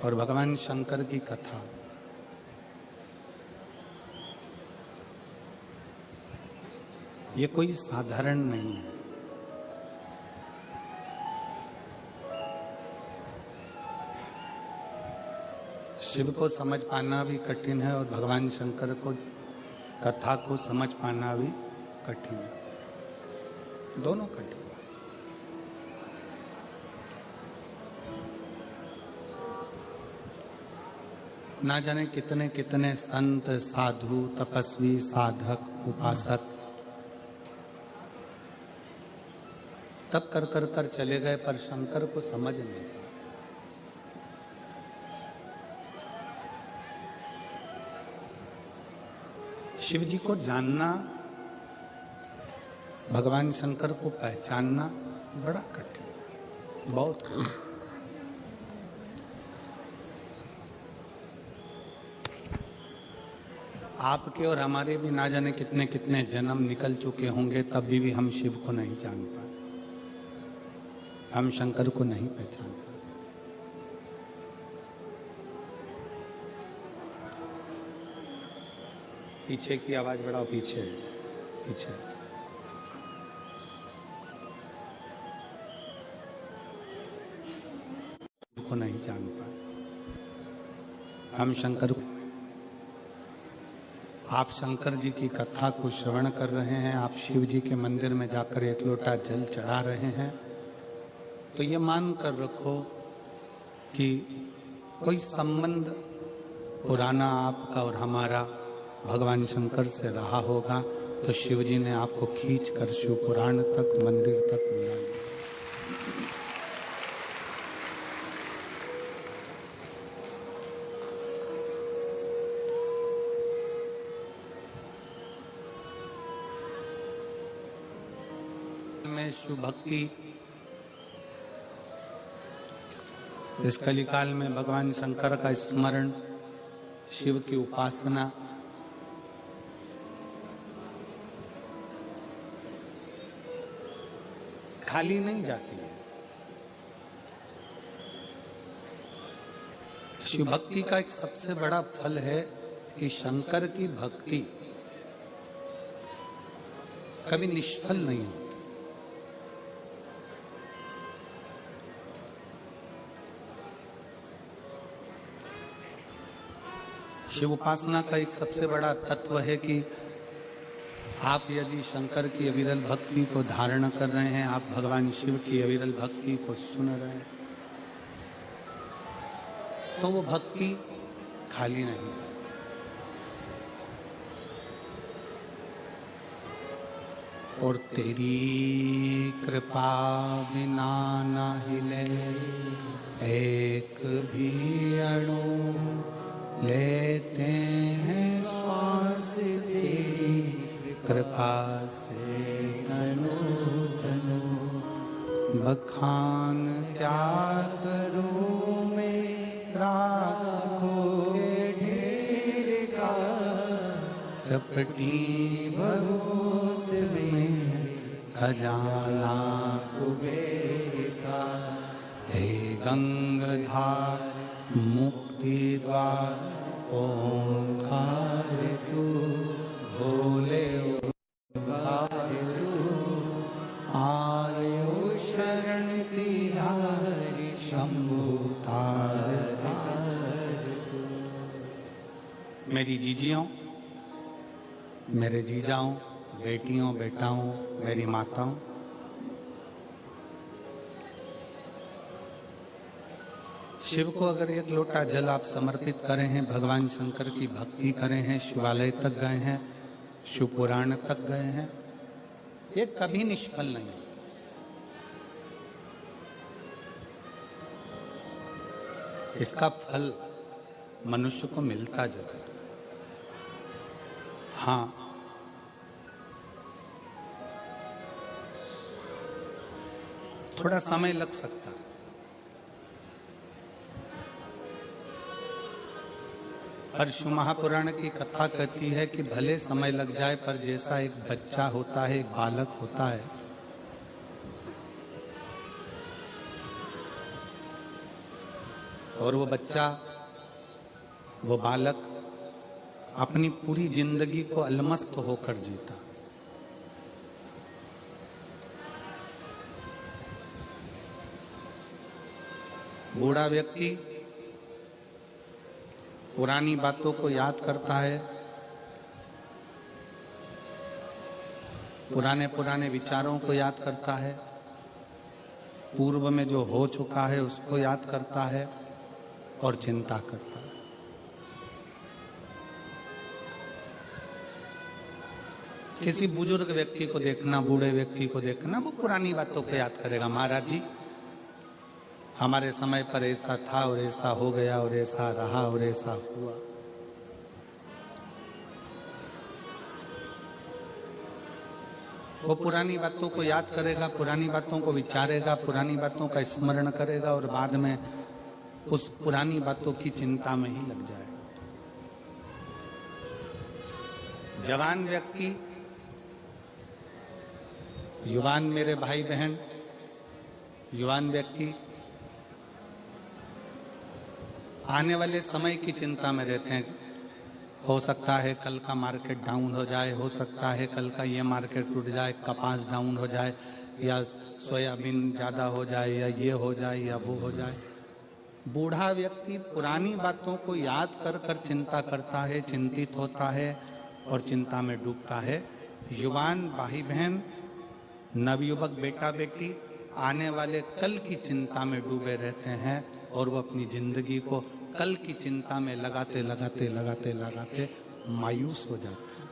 और भगवान शंकर की कथा। ये कोई साधारण नहीं है। शिव को समझ पाना भी कठिन है और भगवान शंकर को कथा को समझ पाना भी कठिन है, दोनों कठिन। ना जाने कितने कितने संत, साधु, तपस्वी, साधक, उपासक तब कर कर कर चले गए, पर शंकर को समझ नहीं। शिव जी को जानना, भगवान शंकर को पहचानना बड़ा कठिन, बहुत कठिन। आपके और हमारे भी ना जाने कितने कितने जन्म निकल चुके होंगे, तभी भी हम शिव को नहीं जान पाए, हम शंकर को नहीं पहचान पाए। पीछे की आवाज बढ़ाओ, पीछे पीछे। को नहीं जान पाए, हम शंकर को। आप शंकर जी की कथा को श्रवण कर रहे हैं, आप शिव जी के मंदिर में जाकर एक लोटा जल चढ़ा रहे हैं, तो ये मान कर रखो कि कोई संबंध पुराना आपका और हमारा भगवान शंकर से रहा होगा, तो शिव जी ने आपको खींच कर शिव पुराण तक, मंदिर तक बुला लिया। में शिव भक्ति, इस कलिकाल में भगवान शंकर का स्मरण, शिव की उपासना खाली नहीं जाती है। शिव भक्ति का एक सबसे बड़ा फल है कि शंकर की भक्ति कभी निष्फल नहीं होती। शिव उपासना का एक सबसे बड़ा तत्व है कि आप यदि शंकर की अविरल भक्ति को धारण कर रहे हैं, आप भगवान शिव की अविरल भक्ति को सुन रहे हैं, तो वो भक्ति खाली नहीं है। और तेरी कृपा बिना न हिले एक भी अणु, लेते हैं श्वास तेरी कृपा से तनु तनु। बखान क्या करूं मैं राखोगे ढेर का, चपटी बहुत में खजाना कुबेर का। हे गंगाधार मुक्ति द्वार ओंकार तू, भोले ओंकार तू। आयो शरण तिहारी शंभु तार तार तू। मेरी जीजियों, मेरे जीजाओं, बेटियों, बेटाओं, मेरी माताओं, शिव को अगर एक लोटा जल आप समर्पित करें हैं, भगवान शंकर की भक्ति करें हैं, शिवालय तक गए हैं, शिव पुराण तक गए हैं, ये कभी निष्फल नहीं है। इसका फल मनुष्य को मिलता जरूर, हाँ, थोड़ा समय लग सकता है। पर शिव महापुराण की कथा कहती है कि भले समय लग जाए, पर जैसा एक बच्चा होता है, एक बालक होता है, और वो बच्चा, वो बालक अपनी पूरी जिंदगी को अलमस्त होकर जीता। बूढ़ा व्यक्ति पुरानी बातों को याद करता है, पुराने पुराने विचारों को याद करता है, पूर्व में जो हो चुका है उसको याद करता है और चिंता करता है। किसी बुजुर्ग व्यक्ति को देखना, बूढ़े व्यक्ति को देखना, वो पुरानी बातों को याद करेगा। महाराज जी, हमारे समय पर ऐसा था और ऐसा हो गया और ऐसा रहा और ऐसा हुआ। वो पुरानी बातों को याद करेगा, पुरानी बातों को विचारेगा, पुरानी बातों का स्मरण करेगा और बाद में उस पुरानी बातों की चिंता में ही लग जाएगा। जवान व्यक्ति, युवान मेरे भाई बहन, युवान व्यक्ति आने वाले समय की चिंता में रहते हैं। हो सकता है कल का मार्केट डाउन हो जाए, हो सकता है कल का ये मार्केट टूट जाए, कपास डाउन हो जाए, या सोयाबीन ज़्यादा हो जाए, या ये हो जाए या वो हो जाए। बूढ़ा व्यक्ति पुरानी बातों को याद कर कर चिंता करता है, चिंतित होता है और चिंता में डूबता है। युवान भाई बहन, नवयुवक बेटा बेटी आने वाले कल की चिंता में डूबे रहते हैं और वो अपनी जिंदगी को कल की चिंता में लगाते लगाते लगाते लगाते मायूस हो जाते हैं,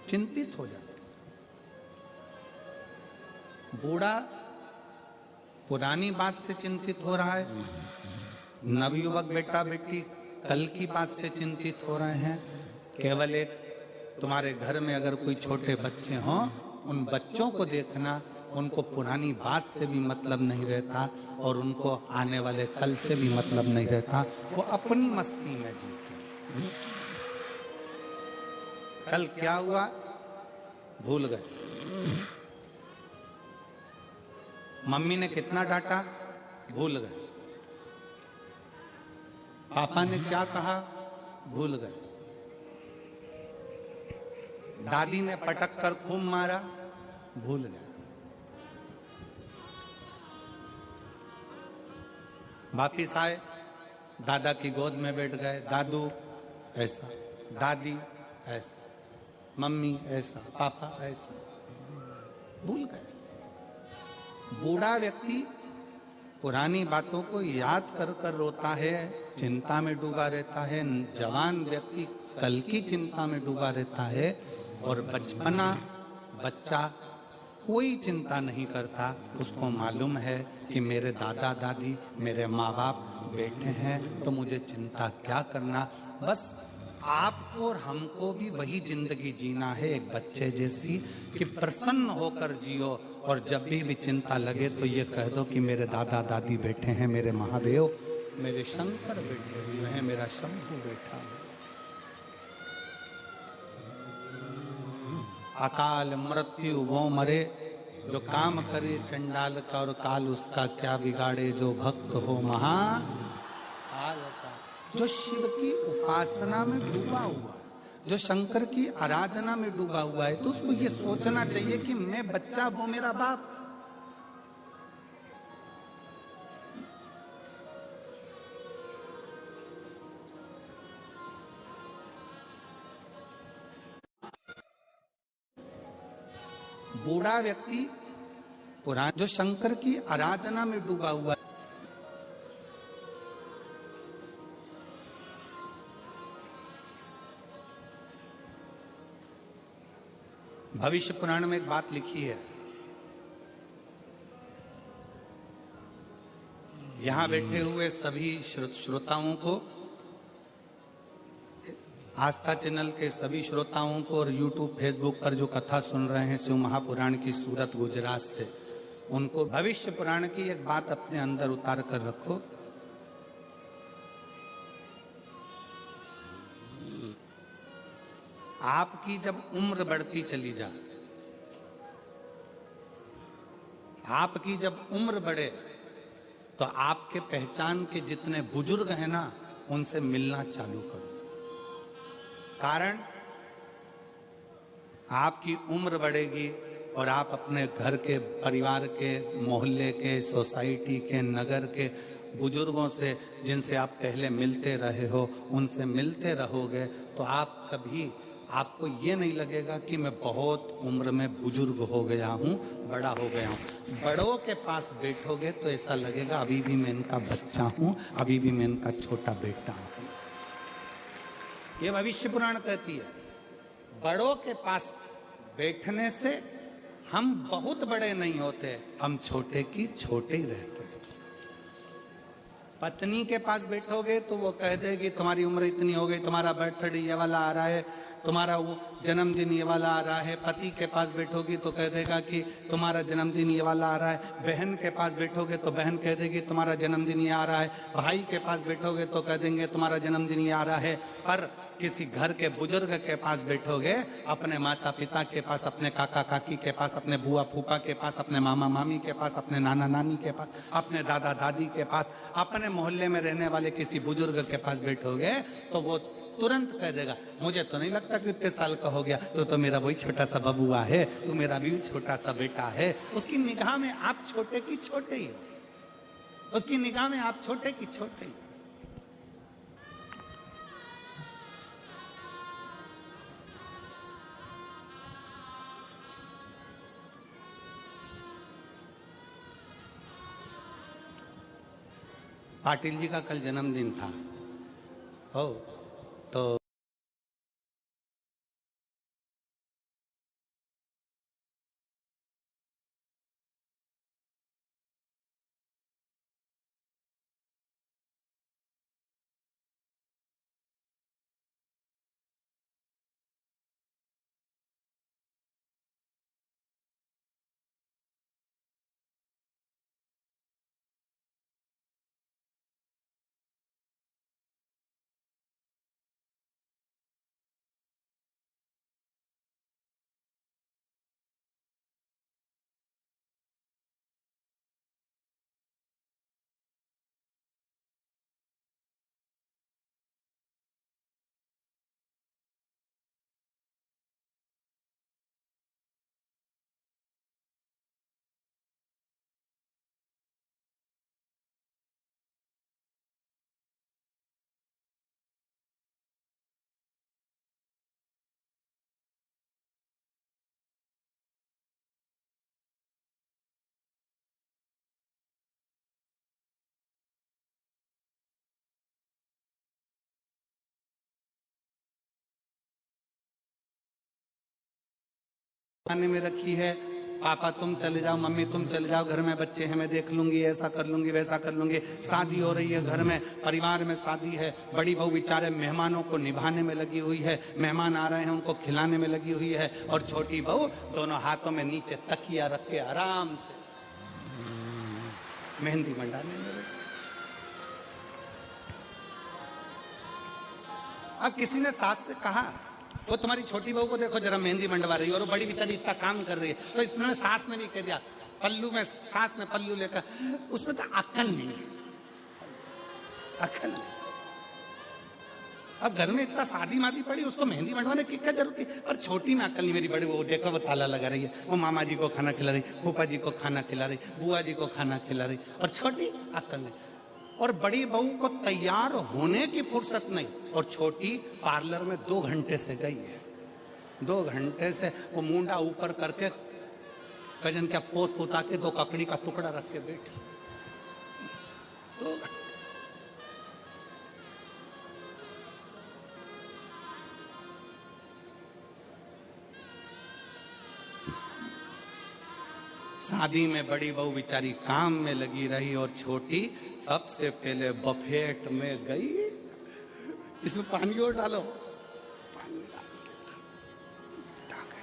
चिंतित हो जाते हैं। बूढ़ा पुरानी बात से चिंतित हो रहा है, नवयुवक बेटा बेटी कल की बात से चिंतित हो रहे हैं। केवल एक, तुम्हारे घर में अगर कोई छोटे बच्चे हों, उन बच्चों को देखना, उनको पुरानी बात से भी मतलब नहीं रहता और उनको आने वाले कल से भी मतलब नहीं रहता। वो अपनी मस्ती में जीते। कल क्या हुआ भूल गए, मम्मी ने कितना डांटा भूल गए, पापा ने क्या कहा भूल गए, दादी ने पटक कर खूब मारा भूल गए। वापिस आए, दादा की गोद में बैठ गए, दादू ऐसा, दादी ऐसा, मम्मी ऐसा, पापा ऐसा, भूल गए। बूढ़ा व्यक्ति पुरानी बातों को याद कर कर रोता है, चिंता में डूबा रहता है। जवान व्यक्ति कल की चिंता में डूबा रहता है और बचपना बच्चा कोई चिंता नहीं करता। उसको मालूम है कि मेरे दादा दादी, मेरे माँ बाप बैठे हैं, तो मुझे चिंता क्या करना। बस आपको और हमको भी वही जिंदगी जीना है, एक बच्चे जैसी, कि प्रसन्न होकर जियो। और जब भी चिंता लगे तो ये कह दो कि मेरे दादा दादी बैठे हैं, मेरे महादेव, मेरे शंकर बैठे हुए हैं, मेरा शंभु बैठा है। अकाल मृत्यु वो मरे, जो काम करे चंडाल का और काल उसका क्या बिगाड़े, जो भक्त हो महाकाल का। जो शिव की उपासना में डूबा हुआ है, जो शंकर की आराधना में डूबा हुआ है, तो उसको ये सोचना चाहिए कि मैं बच्चा, वो मेरा बाप। बूढ़ा व्यक्ति पुराना, जो शंकर की आराधना में डूबा हुआ है, भविष्य पुराण में एक बात लिखी है। यहां बैठे हुए सभी श्रोताओं को, आस्था चैनल के सभी श्रोताओं को और यूट्यूब फेसबुक पर जो कथा सुन रहे हैं शिव महापुराण की सूरत गुजरात से, उनको भविष्य पुराण की एक बात अपने अंदर उतार कर रखो। आपकी जब उम्र बढ़ती चली जाए, आपकी जब उम्र बढ़े तो आपके पहचान के जितने बुजुर्ग हैं ना, उनसे मिलना चालू करो। कारण आपकी उम्र बढ़ेगी और आप अपने घर के, परिवार के, मोहल्ले के, सोसाइटी के, नगर के बुजुर्गों से, जिनसे आप पहले मिलते रहे हो, उनसे मिलते रहोगे तो आप कभी, आपको ये नहीं लगेगा कि मैं बहुत उम्र में बुजुर्ग हो गया हूँ, बड़ा हो गया हूँ। बड़ों के पास बैठोगे तो ऐसा लगेगा अभी भी मैं इनका बच्चा हूँ, अभी भी मैं इनका छोटा बेटा हूँ। ये भविष्य पुराण कहती है, बड़ों के पास बैठने से हम बहुत बड़े नहीं होते, हम छोटे की छोटे ही रहते हैं। पत्नी के पास बैठोगे तो वो कह देगी तुम्हारी उम्र इतनी हो गई, तुम्हारा बर्थडे ये वाला आ रहा है, तुम्हारा वो जन्मदिन ये वाला आ रहा है। पति के पास बैठोगी तो कह देगा कि तुम्हारा जन्मदिन ये वाला आ रहा है। बहन के पास बैठोगे तो बहन कह देगी तुम्हारा जन्मदिन ये आ रहा है। भाई के पास बैठोगे तो कह देंगे तुम्हारा जन्मदिन ये आ रहा है। पर किसी घर के बुजुर्ग के पास बैठोगे, अपने माता पिता के पास, अपने काका काकी के पास, अपने बुआ फूफा के पास, अपने मामा मामी के पास, अपने नाना नानी के पास, अपने दादा दादी के पास, अपने मोहल्ले में रहने वाले किसी बुजुर्ग के पास बैठोगे तो वो तुरंत कह देगा मुझे तो नहीं लगता कि इतने साल का हो गया, तो मेरा वही छोटा सा बबुआ है, तो मेरा भी छोटा सा बेटा है। उसकी निगाह में आप छोटे की छोटे ही हो, उसकी निगाह में आप छोटे की छोटे ही। पाटिल जी का कल जन्मदिन था, हो तो खाने में रखी है, पापा तुम चले जाओ, मम्मी तुम चले जाओ, घर में बच्चे हैं, मैं देख लूंगी, ऐसा कर लूंगी, वैसा कर लूंगी। शादी हो रही है, घर में परिवार में शादी है, बड़ी बहू बेचारे मेहमानों को निभाने में लगी हुई है, मेहमान आ रहे हैं उनको खिलाने में लगी हुई है, और छोटी बहू दोनों हाथों में नीचे तकिया रख के आराम से मेहंदी मंडाने में लगी। अब किसी ने सास से कहा वो तुम्हारी छोटी बहू को देखो जरा मेहंदी मंडवा रही है, और वो बड़ी बेचारी इतना काम कर रही है, तो इतने सास ने भी कह दिया, पल्लू में सास ने पल्लू लेकर, उसमें तो अक्ल नहीं, अक्ल नहीं। अब घर में इतना शादी मादी पड़ी, उसको मेहंदी मंडवाने की क्या जरूरत है? और छोटी में अक्ल नहीं, मेरी बड़ी बहू देखो वो ताला लगा रही है, वो मामा जी को खाना खिला रही, फूफा जी को खाना खिला रही, बुआ जी को खाना खिला रही, और छोटी अक्ल नहीं। और बड़ी बहू को तैयार होने की फुर्सत नहीं, और छोटी पार्लर में 2 घंटे से गई है, 2 घंटे से वो मुंडा ऊपर करके कजन क्या पोत पोता के 2 ककड़ी का टुकड़ा रख के बैठी। 2 घंटे। शादी में बड़ी बहू बेचारी काम में लगी रही, और छोटी सबसे पहले बफेट में गई, इसमें पानी और डालो, पानी डाल के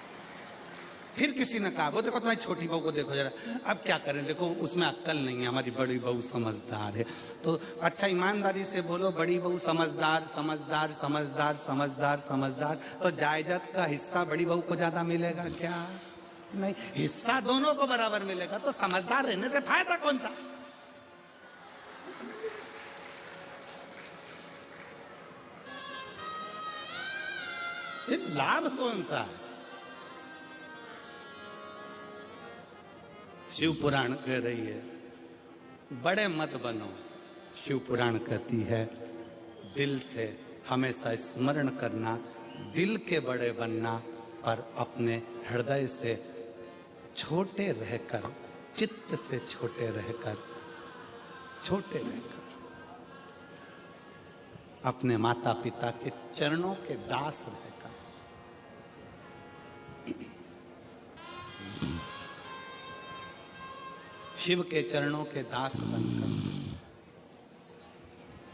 फिर किसी ने कहा वो देखो तुम्हारी छोटी बहू को देखो जरा। अब क्या करें, देखो उसमें अक्ल नहीं है, हमारी बड़ी बहू समझदार है। तो अच्छा ईमानदारी से बोलो, बड़ी बहू समझदार समझदार समझदार समझदार समझदार, तो जायदाद का हिस्सा बड़ी बहू को ज्यादा मिलेगा क्या? नहीं, हिस्सा दोनों को बराबर मिलेगा, तो समझदार रहने से फायदा कौन सा? लाभ कौन सा है? शिव पुराण कह रही है बड़े मत बनो। शिव पुराण कहती है दिल से हमेशा स्मरण करना, दिल के बड़े बनना, पर अपने हृदय से छोटे रहकर, चित्त से छोटे रहकर, छोटे रहकर अपने माता पिता के चरणों के दास रहकर, शिव के चरणों के दास बनकर,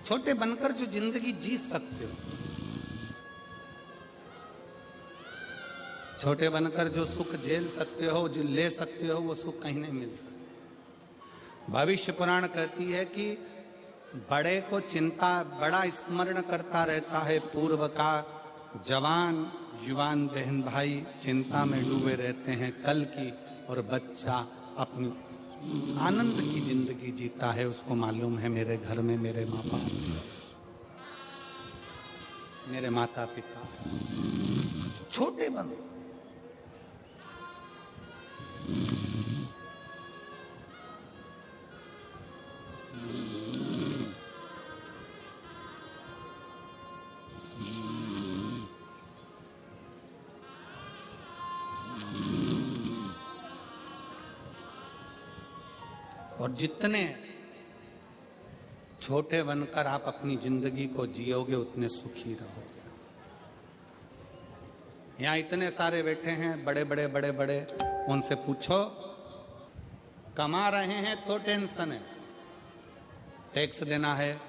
छोटे बनकर जो जिंदगी जी सकते हो, छोटे बनकर जो सुख झेल सकते हो, जो ले सकते हो, वो सुख कहीं नहीं मिल सकता। भविष्य पुराण कहती है कि बड़े को चिंता, बड़ा स्मरण करता रहता है पूर्व का, जवान युवान बहन भाई चिंता में डूबे रहते हैं कल की, और बच्चा अपनी आनंद की जिंदगी जीता है। उसको मालूम है मेरे घर में मेरे माँ बाप, मेरे माता पिता। छोटे बनो, और जितने छोटे बनकर आप अपनी जिंदगी को जियोगे उतने सुखी रहोगे। यहाँ इतने सारे बैठे हैं बड़े बड़े बड़े बड़े, उनसे पूछो कमा रहे हैं तो टेंशन है, टैक्स देना है,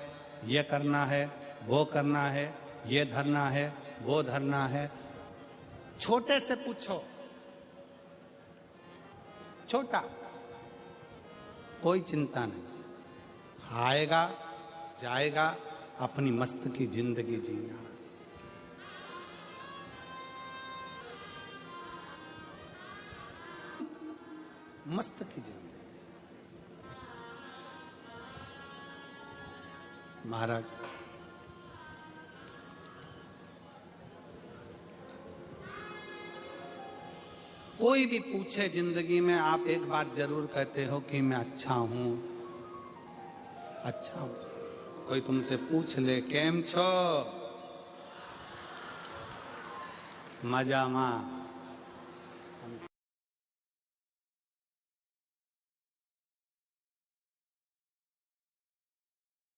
ये करना है, वो करना है, ये धरना है, वो धरना है। छोटे से पूछो, छोटा, कोई चिंता नहीं, आएगा जाएगा, अपनी मस्त की जिंदगी जीना। मस्त की जिंदगी। महाराज कोई भी पूछे जिंदगी में, आप एक बात जरूर कहते हो कि मैं अच्छा हूं, अच्छा हूं। कोई तुमसे पूछ ले केम छो, मजा मां,